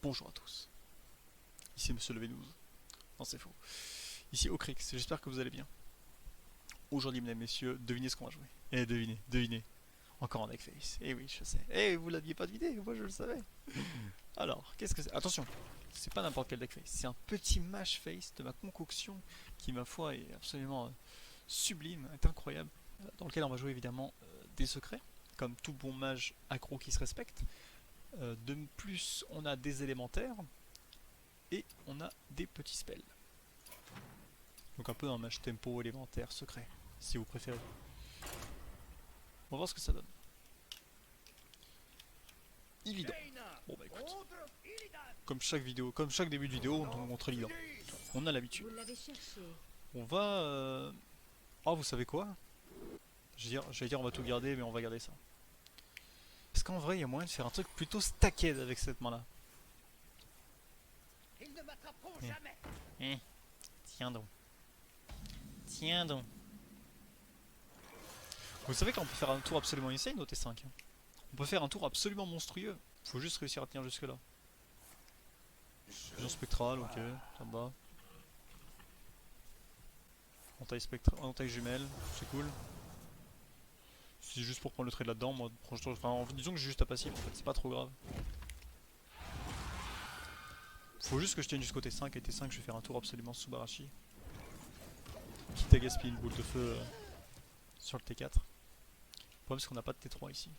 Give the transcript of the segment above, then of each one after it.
Bonjour à tous, ici Monsieur Levenous. Non, c'est faux. Ici Ocrix, j'espère que vous allez bien. Aujourd'hui, mesdames et messieurs, devinez ce qu'on va jouer. Eh, devinez. Encore en Deckface. Eh oui, je sais. Eh, vous l'aviez pas deviné, moi je le savais. Alors, qu'est-ce que c'est? Attention, c'est pas n'importe quel Deckface, c'est un petit Mash Face de ma concoction qui, ma foi, est absolument sublime, est incroyable. Dans lequel on va jouer évidemment des secrets, comme tout bon mage accro qui se respecte. De plus, on a des élémentaires et on a des petits spells. Donc un peu un mage tempo élémentaire secret, si vous préférez. On va voir ce que ça donne. Illidan. Bon bah écoute, comme chaque vidéo, comme chaque début de vidéo, on montre Illidan. On a l'habitude. On va... Oh, vous savez quoi? J'allais dire on va tout garder, mais on va garder ça. Parce qu'en vrai, il y a moyen de faire un truc plutôt stacked avec cette main là. Ils ne m'attraperont jamais. Tiens donc. Tiens donc. Vous savez qu'on peut faire un tour absolument insane au T5. On peut faire un tour absolument monstrueux. Faut juste réussir à tenir jusque là. Vision spectrale, ok, ça me va. Entaille jumelle, c'est cool. C'est juste pour prendre le trait là-dedans, moi, enfin, disons que j'ai juste à passif en fait, c'est pas trop grave. Faut juste que je tienne jusqu'au T5 et T5 je vais faire un tour absolument Subarashi. Quitte à gaspiller une boule de feu sur le T4. Le problème c'est qu'on n'a pas de T3 ici.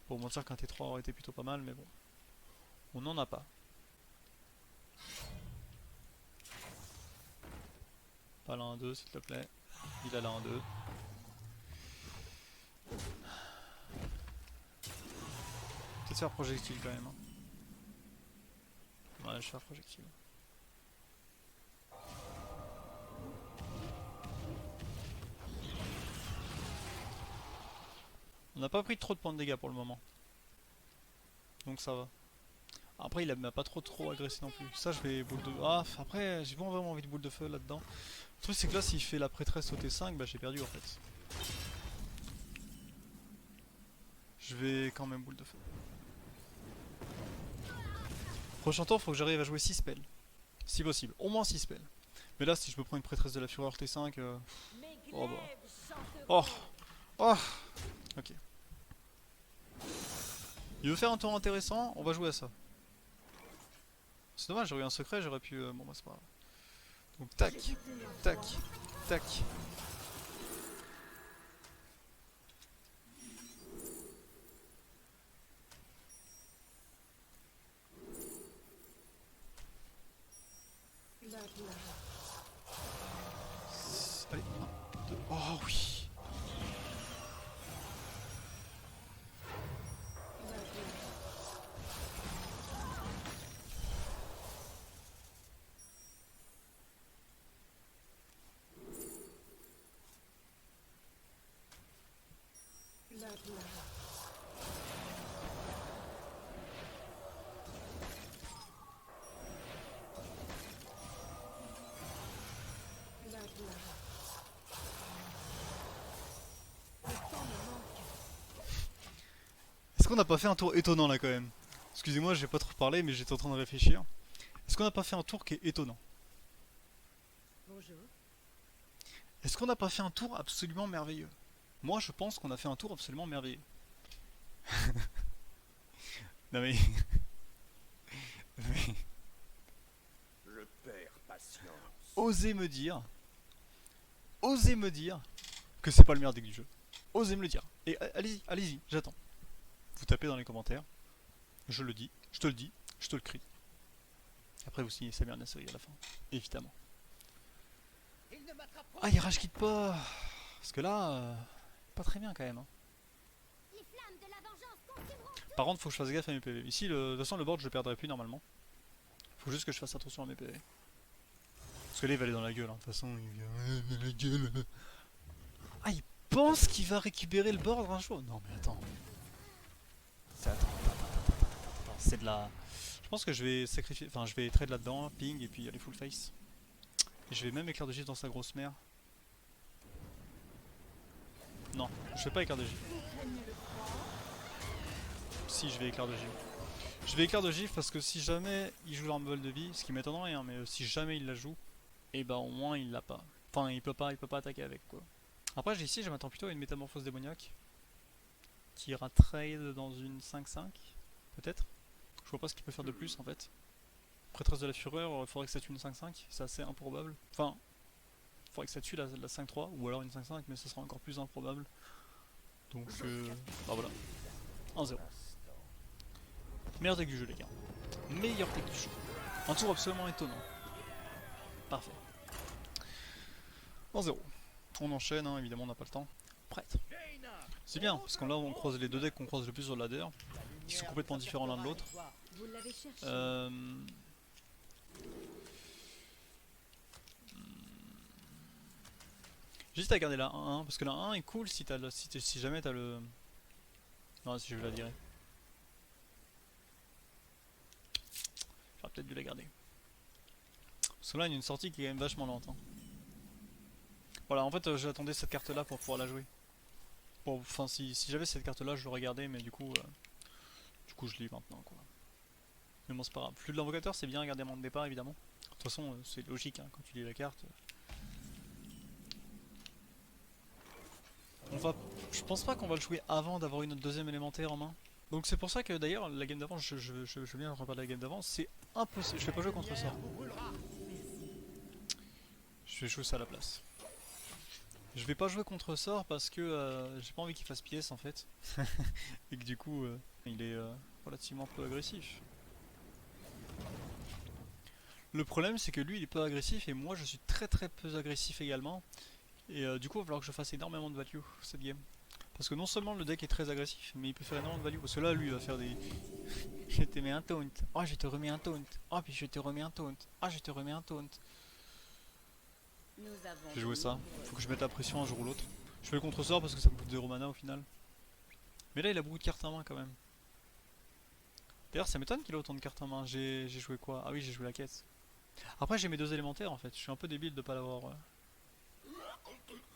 Pour mentir qu'un T3 aurait été plutôt pas mal, mais bon. On n'en a pas. Pas la 1-2 s'il te plaît. Il a la 1-2. Peut-être faire projectile quand même. Hein. Ouais, je vais faire projectile. On n'a pas pris trop de points de dégâts pour le moment. Donc ça va. Après il m'a pas trop agressé non plus. Ça je vais boule de... Ah après j'ai pas vraiment envie de boule de feu là-dedans. Le truc c'est que là s'il fait la prêtresse au T5 bah j'ai perdu en fait. Je vais quand même boule de feu. Prochain tour faut que j'arrive à jouer 6 spells. Si possible, au moins 6 spells. Mais là si je me prends une prêtresse de la fureur T5 oh bah... Oh. Oh. Ok. Il veut faire un tour intéressant, on va jouer à ça. C'est dommage, j'aurais eu un secret, j'aurais pu... Bon bah c'est pas grave. Donc tac, tac, tac. Allez, 1, 2... Oh oui. Est-ce qu'on n'a pas fait un tour étonnant là quand même? Excusez-moi, j'ai pas trop parlé, mais j'étais en train de réfléchir. Est-ce qu'on n'a pas fait un tour qui est étonnant? Bonjour. Est-ce qu'on n'a pas fait un tour absolument merveilleux? Moi, je pense qu'on a fait un tour absolument merveilleux. Non mais... Je perds patience. Osez me dire... Osez me dire... que c'est pas le meilleur deck du jeu. Osez me le dire. Et allez-y, allez-y, j'attends. Vous tapez dans les commentaires. Je le dis, je te le dis, je te le crie. Après vous signez Samir Nasseri à la fin, évidemment. Ils ne m'attraperont Ah, il rage quitte pas. Parce que là, pas très bien quand même. Hein. Les flammes de la vengeance consumeront. Par contre, faut que je fasse gaffe à mes PV. Ici, de toute façon, le board, je le perdrai plus normalement. Faut juste que je fasse attention à mes PV. Parce que là, il va aller dans la gueule. Hein. De toute façon, il vient dans la gueule. Ah, il pense qu'il va récupérer le board un jour. Non, mais attends. Attends. C'est de la... Je pense que je vais sacrifier... Enfin, je vais trade là-dedans, ping, et puis aller full face. Et je vais même éclair de gifle dans sa grosse mère. Non, je fais pas éclair de gifle. Si, je vais éclair de gifle. Je vais éclair de gifle parce que si jamais il joue l'arme vol de vie, ce qui m'étonnerait, hein, mais si jamais il la joue, et bah au moins il l'a pas. Enfin, il peut pas attaquer avec quoi. Après, ici, je m'attends plutôt à une métamorphose démoniaque qui ira trade dans une 5-5, peut-être. Je vois pas ce qu'il peut faire de plus en fait. Prêtresse de la fureur, il faudrait que ça tue une 5-5, c'est assez improbable. Enfin, il faudrait que ça tue la 5-3 ou alors une 5-5, mais ce sera encore plus improbable. Donc, bah voilà, 1-0. Meilleur deck du jeu, les gars. Meilleur deck du jeu. Un tour absolument étonnant. Parfait. 1-0. On enchaîne, hein, évidemment, on n'a pas le temps. Prête. C'est bien, parce que là, on croise les deux decks qu'on croise le plus sur le ladder, qui sont complètement différents l'un de l'autre. Vous l'avez cherché. J'hésite à garder la 1-1, parce que la 1 est cool si, si jamais t'as le... Non, si je vais la virer. J'aurais peut-être dû la garder. Parce que là, il y a une sortie qui est quand même vachement lente. Hein. Voilà, en fait, j'attendais cette carte-là pour pouvoir la jouer. Bon, enfin, si j'avais cette carte-là, je l'aurais gardée, mais du coup, je l'ai maintenant, quoi. Mais bon, c'est pas grave. Flux de l'invocateur, c'est bien, garder mon de départ, évidemment. De toute façon, c'est logique, hein, quand tu lis la carte. Je pense pas qu'on va le jouer avant d'avoir une autre deuxième élémentaire en main. Donc c'est pour ça que d'ailleurs, la game d'avant, je veux bien reparler de la game d'avant, c'est impossible. Je vais pas jouer contre ça. Je vais jouer ça à la place. Je vais pas jouer contre sort parce que j'ai pas envie qu'il fasse pièce en fait. Et que du coup, il est relativement peu agressif. Le problème c'est que lui il est peu agressif et moi je suis très peu agressif également. Et du coup il va falloir que je fasse énormément de value cette game. Parce que non seulement le deck est très agressif, mais il peut faire énormément de value. Parce que là lui il va faire des... Je te mets un taunt. Oh je te remets un taunt. Oh puis je te remets un taunt. Oh je te remets un taunt. Je vais jouer ça, faut que je mette la pression un jour ou l'autre. Je fais le contre-sort parce que ça me coûte 0 mana au final. Mais là il a beaucoup de cartes en main quand même. D'ailleurs ça m'étonne qu'il a autant de cartes en main. J'ai joué quoi? Ah oui j'ai joué la quête. Après j'ai mes deux élémentaires en fait, je suis un peu débile de pas l'avoir.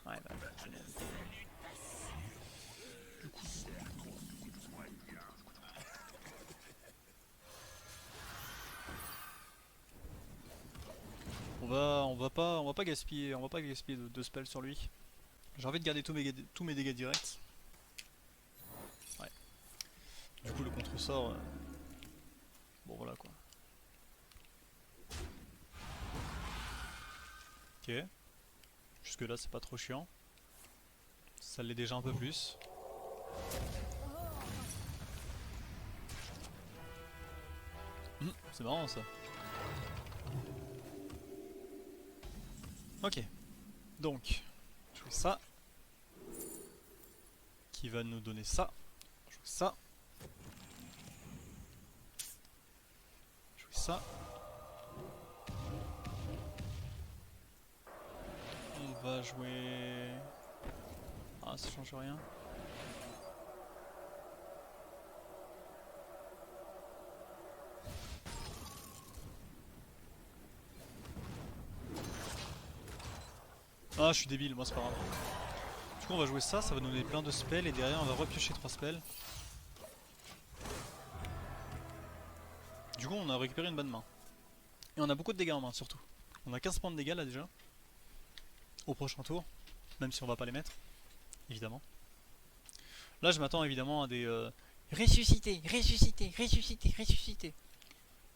Ouais bah du coup. On va pas gaspiller de spells sur lui. J'ai envie de garder tous mes dégâts directs. Ouais. Du coup le contre-sort... Bon voilà quoi. Ok. Jusque là c'est pas trop chiant. Ça l'est déjà un peu plus. C'est marrant ça. Ok. Donc, je fais ça. Qui va nous donner ça. Je fais ça. Je fais ça. On va jouer... Ah, ça change rien. Ah, je suis débile, moi c'est pas grave. Du coup, on va jouer ça, ça va nous donner plein de spells et derrière on va repiocher 3 spells. Du coup, on a récupéré une bonne main. Et on a beaucoup de dégâts en main surtout. On a 15 points de dégâts là déjà. Au prochain tour. Même si on va pas les mettre. Évidemment. Là, je m'attends évidemment à des... ressusciter.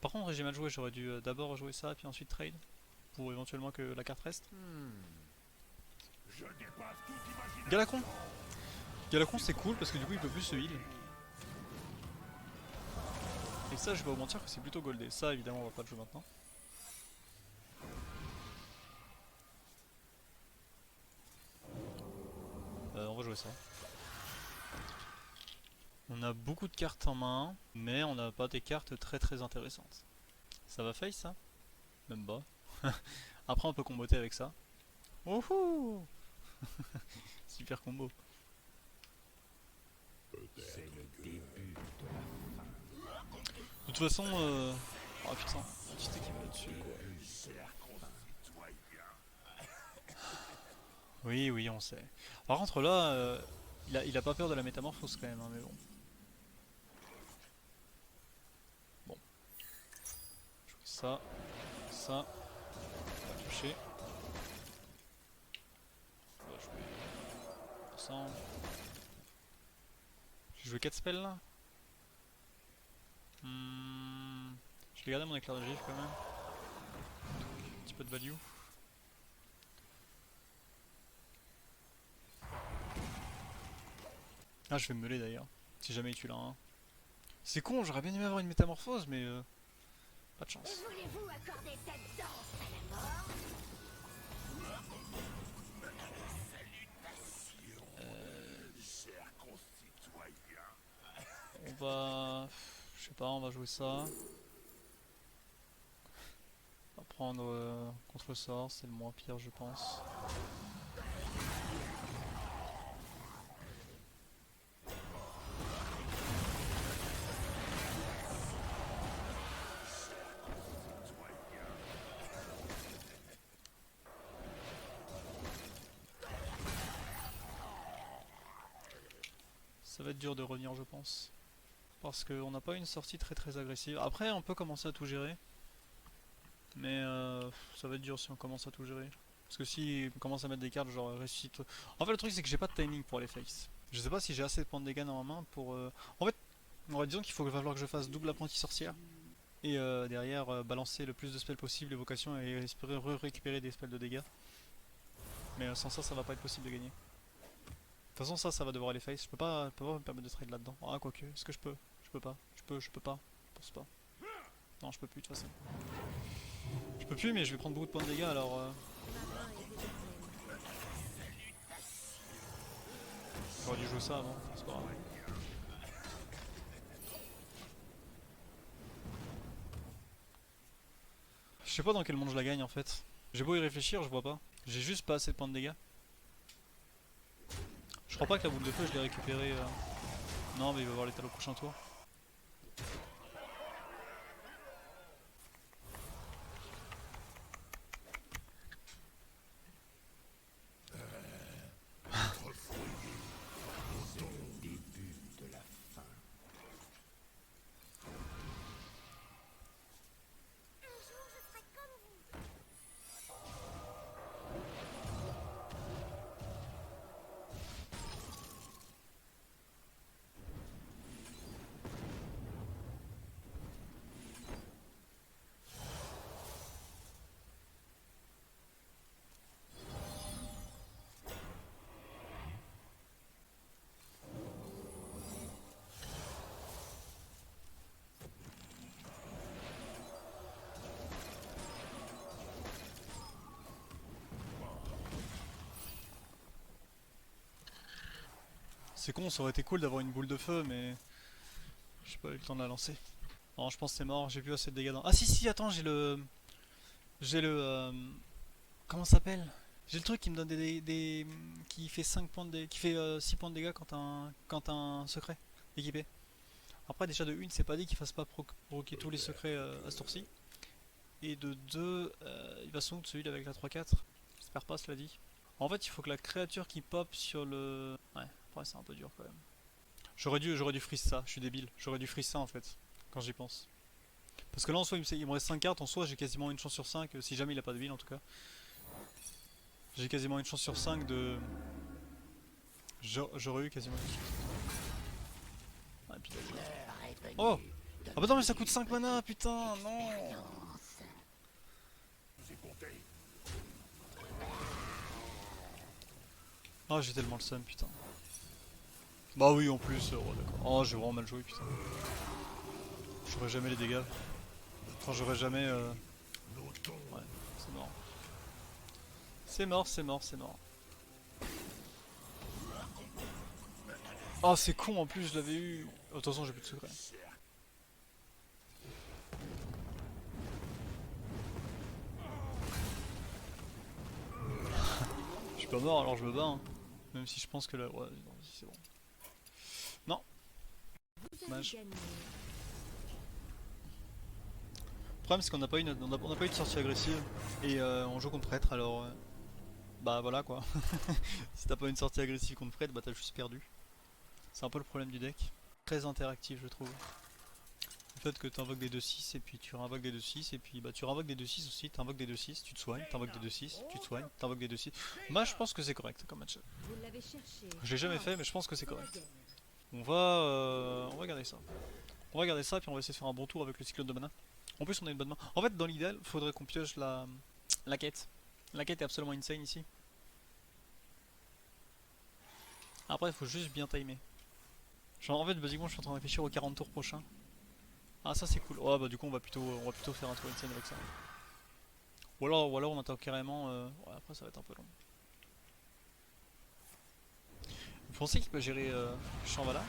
Par contre, j'ai mal joué, j'aurais dû d'abord jouer ça puis ensuite trade. Pour éventuellement que la carte reste. Galacron. Galacron c'est cool parce que du coup il peut plus se heal. Et ça je vais pas vous mentir que c'est plutôt goldé. Ça évidemment on va pas le jouer maintenant. On va jouer ça. On a beaucoup de cartes en main, mais on n'a pas des cartes très intéressantes. Ça va face ça? Même pas. Après on peut comboter avec ça. Wouhou. Super combo. C'est le début de la fin. De toute façon, oh putain, petite équipe là-dessus quoi. Oui, on sait. Par contre là, il a pas peur de la métamorphose quand même, hein, mais bon. Ça. Ça. Pas touché. On va jouer ensemble. J'ai joué 4 spells là. Je vais garder mon éclair de gifle quand même. Un petit peu de value. Ah, je vais me meuler d'ailleurs. Si jamais il tue là. Hein. C'est con, j'aurais bien aimé avoir une métamorphose, mais pas de chance. Voulez-vous accorder cette danse à la mort? On va... Je sais pas, on va jouer ça. On va prendre contre sort, c'est le moins pire je pense. Ça va être dur de revenir je pense. Parce qu'on n'a pas une sortie très agressive. Après on peut commencer à tout gérer. Mais ça va être dur si on commence à tout gérer. Parce que si on commence à mettre des cartes genre ressuscite... En fait le truc c'est que j'ai pas de timing pour les face. Je sais pas si j'ai assez de points de dégâts dans ma main pour... En fait, disons qu'il va falloir que je fasse double apprenti sorcière. Et derrière balancer le plus de spells possible, évocation et espérer récupérer des spells de dégâts. Mais sans ça, ça va pas être possible de gagner. De toute façon ça va devoir aller face, je peux pas me permettre de trade là-dedans. Ah quoique, est-ce que je peux? Je peux pas, je peux pas, je pense pas. Non je peux plus de toute façon. Je peux plus mais je vais prendre beaucoup de points de dégâts alors... J'aurais dû jouer ça avant, c'est pas grave. Je sais pas dans quel monde je la gagne en fait. J'ai beau y réfléchir, je vois pas. J'ai juste pas assez de points de dégâts. Je crois pas que la boule de feu je l'ai récupérée... Non mais il va avoir l'étal au prochain tour. C'est con, ça aurait été cool d'avoir une boule de feu mais... J'ai pas eu le temps de la lancer. Non je pense que c'est mort, j'ai plus assez de dégâts dans... Ah si attends j'ai le... J'ai le... Comment ça s'appelle? J'ai le truc qui me donne qui fait 5 points de qui fait 6 points de dégâts quand t'as un secret équipé. Après déjà de une c'est pas dit qu'il fasse pas provoquer tous les secrets à ce tour-ci. Et de 2, il va sans doute celui avec la 3-4. J'espère pas cela dit. En fait il faut que la créature qui pop sur le... Ouais, après c'est un peu dur quand même. J'aurais dû freeze ça, je suis débile. J'aurais dû freeze ça en fait, quand j'y pense. Parce que là en soi il me reste 5 cartes, en soi j'ai quasiment une chance sur 5, si jamais il a pas de ville en tout cas. J'ai quasiment une chance sur 5 de... J'aurais eu quasiment une chance. Ah, puis oh! Ah bah non mais ça coûte 5 mana, putain, non! Ah j'ai tellement le seum, putain. Bah oui en plus, oh, d'accord. Oh j'ai vraiment mal joué, putain. J'aurais jamais les dégâts. Enfin j'aurais jamais... Ouais, c'est mort. C'est mort. Ah c'est con en plus, je l'avais eu. Oh, attention j'ai plus de secret. Je suis pas mort alors je me bats hein. Même si je pense que là... Ouais, non, c'est bon. Non. Dommage. Le problème c'est qu'on n'a pas, pas eu de sortie agressive. Et on joue contre prêtre alors... Bah voilà quoi. Si t'as pas une sortie agressive contre prêtre, bah t'as juste perdu. C'est un peu le problème du deck. Très interactif je trouve. fait que tu invoques des 2-6 et puis tu réinvoques des 2-6 et puis bah tu réinvoques des 2-6 aussi, tu invoques des 2-6, tu te soignes, tu invoques des 2-6, tu te soignes, tu invoques des 2-6. Moi je pense que c'est correct comme match. Vous l'avez cherché. Je l'ai jamais fait mais je pense que c'est C'est la correct. guerre. On va garder ça. On va garder ça puis on va essayer de faire un bon tour avec le cyclone de mana. En plus on a une bonne main. En fait dans l'idéal faudrait qu'on pioche la quête. La quête est absolument insane ici. Après il faut juste bien timer. Genre en fait basiquement je suis en train de réfléchir aux 40 tours prochains. Ah ça c'est cool. Ouais bah du coup on va plutôt faire un tour insane avec ça. Ou alors on attaque carrément. Ouais après ça va être un peu long. Vous pensez qu'il peut gérer Shambhala?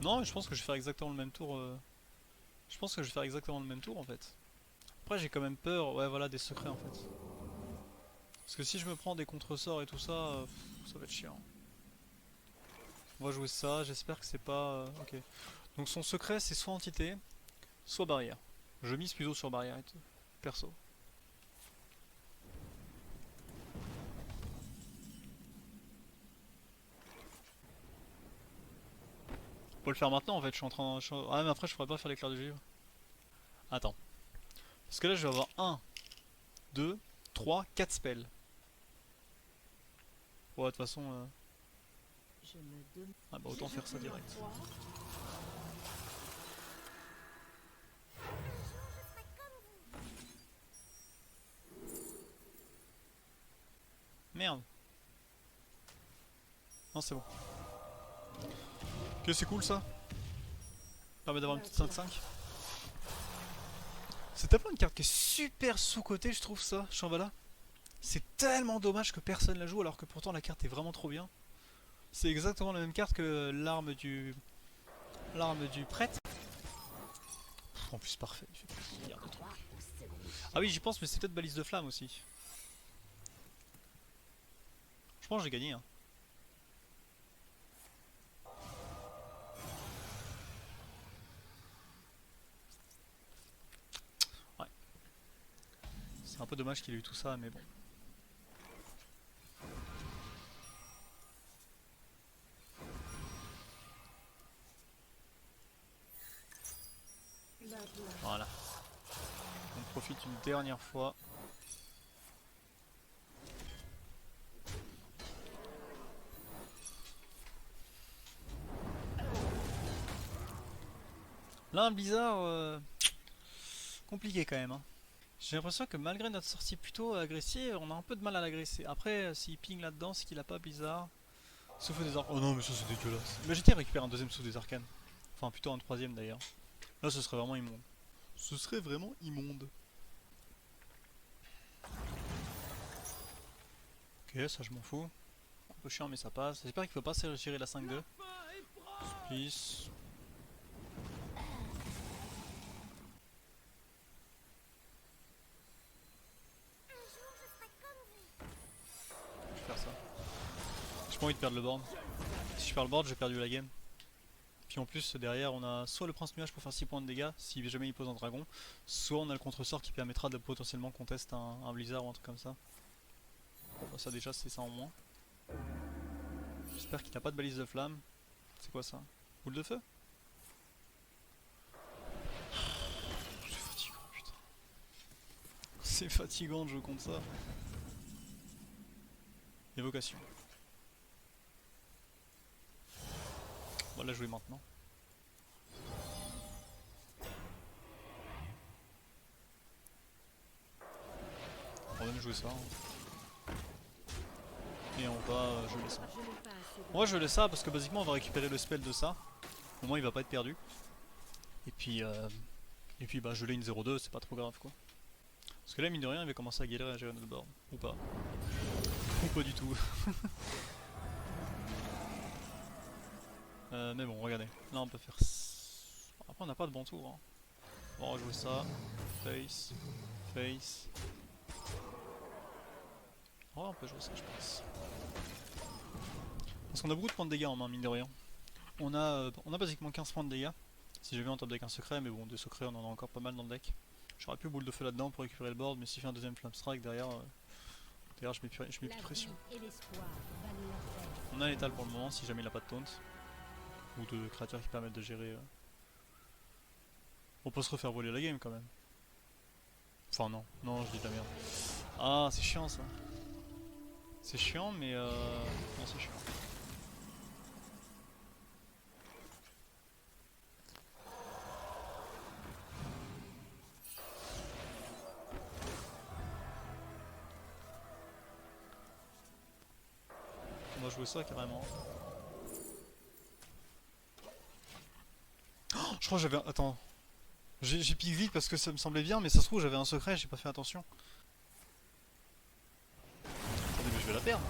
Non mais je pense que je vais faire exactement le même tour. Je pense que je vais faire exactement le même tour en fait. Après j'ai quand même peur, ouais voilà, des secrets en fait. Parce que si je me prends des contresorts et tout ça, ça va être chiant. On va jouer ça, j'espère que c'est pas... ok. Donc son secret c'est soit entité, soit barrière. Je mise plutôt sur barrière et tout, perso. On peut le faire maintenant en fait, je suis en train... Ah mais après je pourrais pas faire l'éclair du vivre. Attends. Parce que là je vais avoir 1, 2, 3, 4 spells. Ouais de toute façon... Je me demande. Ah bah autant faire ça direct. Merde. Non c'est bon. Ok c'est cool ça. Permet d'avoir une petite 5-5. C'est tellement une carte qui est super sous-cotée je trouve ça, Shambhala. C'est tellement dommage que personne la joue alors que pourtant la carte est vraiment trop bien. C'est exactement la même carte que l'arme du prêtre. En plus parfait, il fait plaisir de trucs. Ah oui j'y pense mais c'est peut-être balise de flamme aussi. Je pense que j'ai gagné hein. Ouais. C'est un peu dommage qu'il ait eu tout ça mais bon. Voilà. On profite une dernière fois. Là un blizzard compliqué quand même hein. J'ai l'impression que malgré notre sortie plutôt agressive, on a un peu de mal à l'agresser. Après s'il ping là-dedans, c'est qu'il a pas blizzard. Souffle des arcanes. Oh non mais ça c'est dégueulasse. Imagine récupérer un deuxième souffle des arcanes. Enfin plutôt un troisième d'ailleurs. Là ce serait vraiment immonde. Ce serait vraiment immonde. Ok ça je m'en fous. Un peu chiant mais ça passe. J'espère qu'il ne faut pas gérer la 5-2. Please. Je vais faire ça. J'ai pas envie de perdre le board. Si je perds le board j'ai perdu la game. Puis en plus derrière on a soit le prince nuage pour faire 6 points de dégâts si jamais il pose un dragon, soit on a le contresort qui permettra de potentiellement contester un blizzard ou un truc comme ça. Bon, ça déjà c'est ça en moins. J'espère qu'il n'a pas de balise de flamme. C'est quoi ça? Boule de feu? C'est fatigant putain. C'est fatigant de jouer contre ça. Évocation. On va la jouer maintenant. On va même jouer ça. Hein. Et on va jouer ça. On va jouer ça parce que basiquement on va récupérer le spell de ça. Au moins il va pas être perdu. Et puis bah geler une 0-2 c'est pas trop grave quoi. Parce que là mine de rien il va commencer à galérer à gérer notre board. Ou pas. Ou pas du tout. Mais bon regardez. Là on peut faire... Après on n'a pas de bon tour. Hein. On va rejouer ça. Face. Face. Ouais on peut jouer ça je pense. Parce qu'on a beaucoup de points de dégâts en main mine de rien. On a basiquement 15 points de dégâts. Si j'ai vu en top deck un secret, mais bon des secrets on en a encore pas mal dans le deck. J'aurais pu boule de feu là-dedans pour récupérer le board, mais s'il fait un deuxième flame strike derrière, je mets plus de pression. On a l'étal pour le moment si jamais il a pas de taunt. Ou de créatures qui permettent de gérer... On peut se refaire voler la game quand même. Enfin non, non je dis de la merde. Ah c'est chiant ça. C'est chiant mais non c'est chiant. On va jouer ça carrément. Oh, je crois que j'avais... Attends. J'ai piqué vite parce que ça me semblait bien mais ça se trouve j'avais un secret, j'ai pas fait attention. Attendez mais je vais la perdre.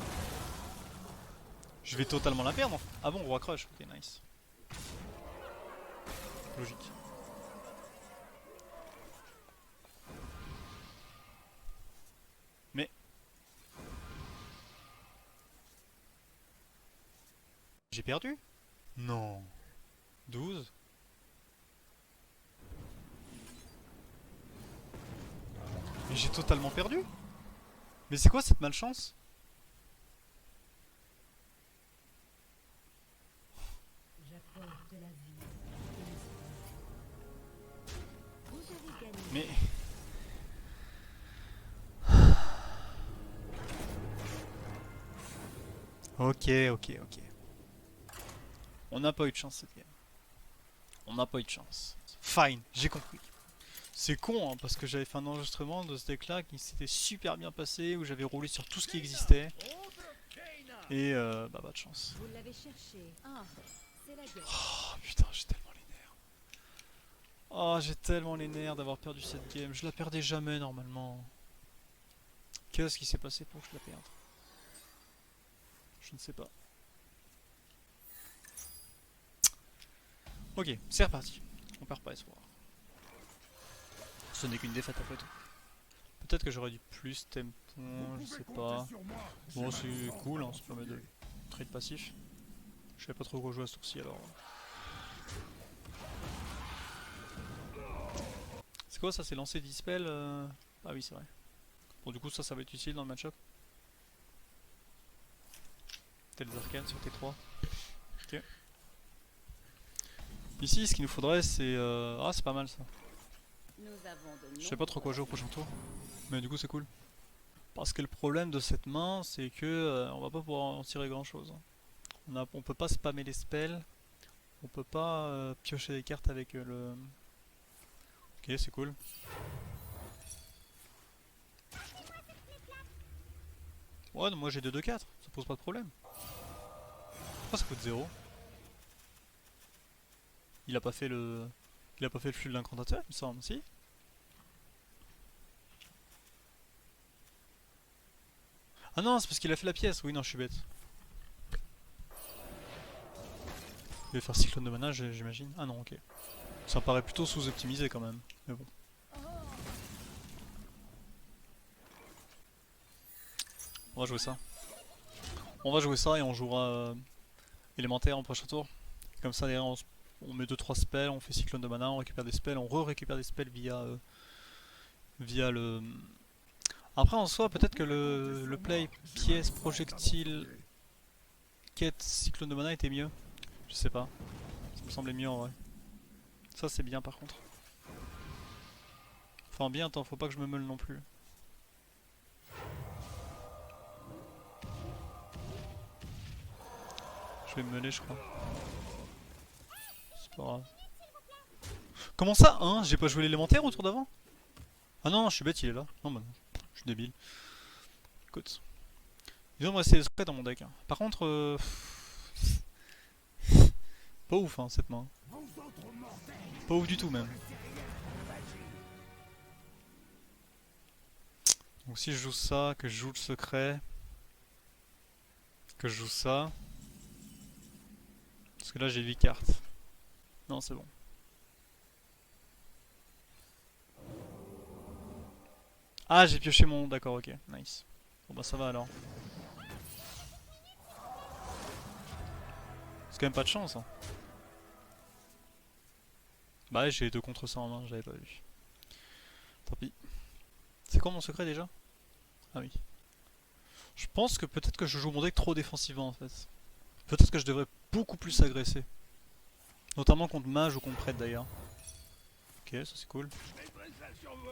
Je vais totalement la perdre. Ah bon, roi crush, ok nice. Logique. Mais... J'ai perdu? Non. 12. Mais j'ai totalement perdu. Mais c'est quoi cette malchance? J'apporte la vie. Vous avez gagné. Mais... Ok, ok, ok. On n'a pas eu de chance cette game. On n'a pas eu de chance. Fine, j'ai compris. C'est con hein, parce que j'avais fait un enregistrement de ce deck là qui s'était super bien passé, où j'avais roulé sur tout ce qui existait. Et bah pas de chance. Vous l'avez cherché. Ah, c'est la guerre. Oh putain, j'ai tellement les nerfs. Oh, j'ai tellement les nerfs d'avoir perdu cette game. Je la perdais jamais normalement. Qu'est-ce qui s'est passé pour que je la perde? Je ne sais pas. Ok, c'est reparti. On perd pas espoir. Ce n'est qu'une défaite après tout. Peut-être que j'aurais dû plus tempo, je sais pas. Bon, c'est cool, hein, ça permet de trade passif. Je savais pas trop quoi jouer à ce tour-ci alors. C'est quoi ça? C'est lancer dispel Ah oui, c'est vrai. Bon, du coup, ça va être utile dans le match-up. Tels arcanes sur T3. Ok. Ici, ce qu'il nous faudrait, c'est. Ah, c'est pas mal ça. Je sais pas trop quoi jouer au prochain tour. Mais du coup, c'est cool. Parce que le problème de cette main, c'est que on va pas pouvoir en tirer grand chose. On peut pas spammer les spells. On peut pas piocher des cartes avec le. Ok, c'est cool. Ouais, non, moi j'ai 2-2-4, ça pose pas de problème. Pourquoi ça coûte 0? Il a pas fait le. Il a pas fait le flux de l'incantateur, il me semble, si? Ah non, c'est parce qu'il a fait la pièce, oui, non, je suis bête. Il va faire cyclone de mana, j'imagine. Ah non, ok. Ça paraît plutôt sous-optimisé quand même, mais bon. On va jouer ça. On va jouer ça et on jouera élémentaire en prochain tour. Comme ça, derrière, on met 2-3 spells, on fait cyclone de mana, on récupère des spells, on re-récupère des spells via le. Après, en soi, peut-être que le play pièce, projectile, quête, cyclone de mana était mieux. Je sais pas. Ça me semblait mieux en vrai. Ça, c'est bien par contre. Enfin, bien, attends, faut pas que je me meule non plus. Je vais me meuler, je crois. C'est pas grave. Comment ça, hein? J'ai pas joué l'élémentaire au tour d'avant? Ah non, je suis bête, il est là. Non, bah non, je suis débile. Écoute. Disons, moi, c'est secret dans mon deck. Hein. Par contre, pas ouf, hein, cette main. Pas ouf du tout, même. Donc, si je joue ça, que je joue le secret, que je joue ça. Parce que là, j'ai 8 cartes. Non, c'est bon. Ah, j'ai pioché mon. D'accord, ok, nice. Bon, bah, ça va alors. C'est quand même pas de chance, hein. Bah ouais, j'ai 2 contre ça en main, j'avais pas vu. Tant pis. C'est quoi mon secret déjà? Ah oui. Je pense que peut-être que je joue mon deck trop défensivement en fait. Peut-être que je devrais beaucoup plus agresser. Notamment contre mage ou contre prêtre d'ailleurs. Ok, ça c'est cool.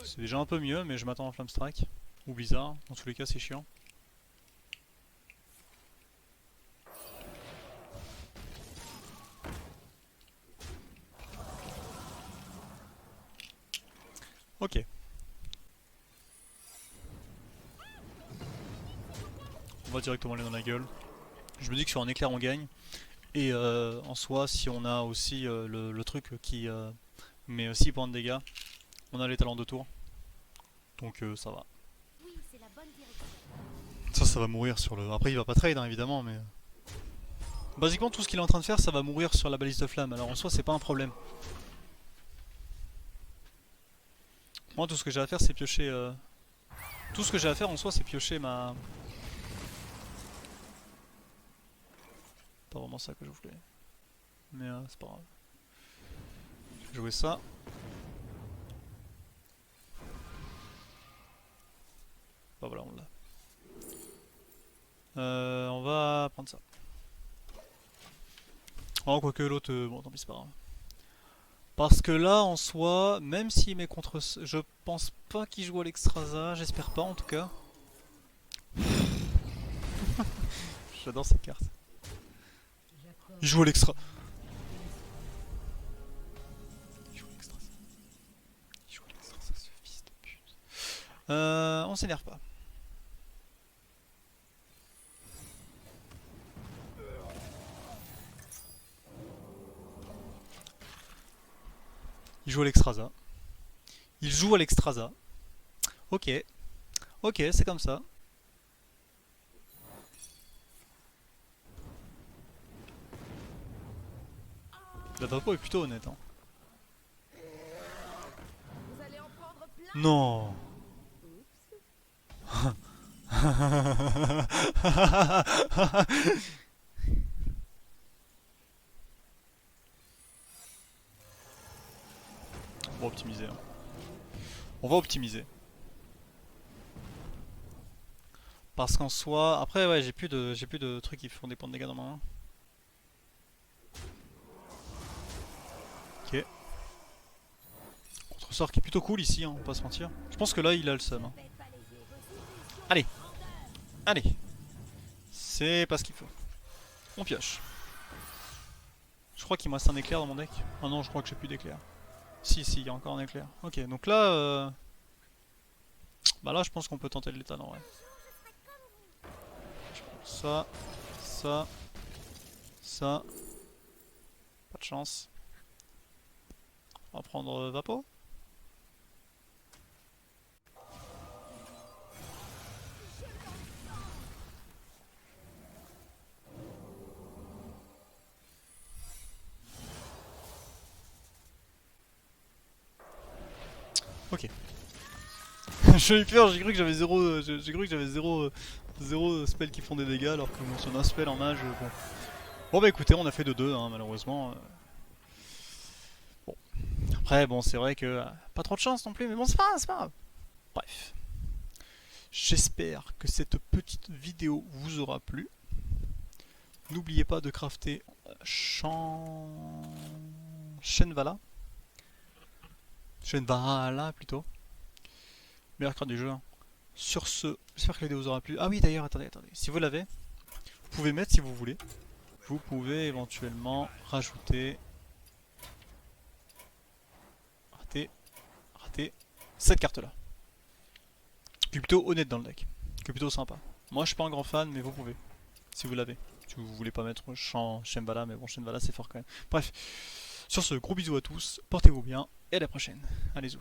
C'est déjà un peu mieux, mais je m'attends à Flame Strike. Ou Blizzard, dans tous les cas c'est chiant. Ok. On va directement aller dans la gueule. Je me dis que sur un éclair on gagne. Et en soi, si on a aussi le truc qui met 6 points de dégâts, on a les talents de tour. Donc ça va. Oui, c'est la bonne direction. Ça va mourir sur le... Après il va pas trade hein, évidemment, mais... Basiquement tout ce qu'il est en train de faire, ça va mourir sur la balise de flamme. Alors en soi c'est pas un problème. Moi tout ce que j'ai à faire c'est piocher... Tout ce que j'ai à faire en soi c'est piocher ma... Pas vraiment ça que je voulais. Mais c'est pas grave. Je vais jouer ça. Bah voilà, on l'a. On va prendre ça. Oh, quoique l'autre, bon tant pis c'est pas grave. Parce que là en soi, même s'il met contre... Je pense pas qu'il joue à l'Exstrasa, j'espère pas en tout cas. J'adore cette carte. Il joue à l'extra. Il joue à l'exstrasa. Il joue à l'exstrasa, ce fils de pute. On s'énerve pas. Il joue à l'Exstrasa. Il joue à l'Exstrasa. Ok. Ok, c'est comme ça. La Vapo est plutôt honnête. Hein. Vous allez en prendre plein. Non. On va optimiser. Hein. On va optimiser. Parce qu'en soi, après ouais, j'ai plus de trucs qui font des points de dégâts dans ma main. Ok. Contre-sort qui est plutôt cool ici, hein, on va pas se mentir. Je pense que là il a le seum. Hein. Allez. Allez. C'est pas ce qu'il faut. On pioche. Je crois qu'il me reste un éclair dans mon deck. Oh non, je crois que j'ai plus d'éclair. Si, il y a encore un éclair. Ok, donc là... Bah là, je pense qu'on peut tenter le létal en vrai. Je prends ça, ça, ça. Pas de chance. On va prendre Vapo. Ok. J'ai eu peur, j'ai cru que j'avais zéro spell qui font des dégâts alors que bon, si on a un spell en mage, bon. Bon bah écoutez, on a fait de 2 hein, malheureusement. Bon. Après bon c'est vrai que pas trop de chance non plus, mais bon c'est pas grave. Bref. J'espère que cette petite vidéo vous aura plu. N'oubliez pas de crafter Shenvala. Shenvala plutôt. Meilleure carte du jeu. Hein. Sur ce, j'espère que la vidéo vous aura plu. Ah oui d'ailleurs, attendez. Si vous l'avez, vous pouvez mettre si vous voulez. Vous pouvez éventuellement rajouter... Rater cette carte là. Qui est plutôt honnête dans le deck. Qui est plutôt sympa. Moi je suis pas un grand fan mais vous pouvez. Si vous l'avez. Si vous voulez pas mettre Shenvala, mais bon Shenvala c'est fort quand même. Bref. Sur ce, gros bisous à tous, portez-vous bien et à la prochaine. Allez-y.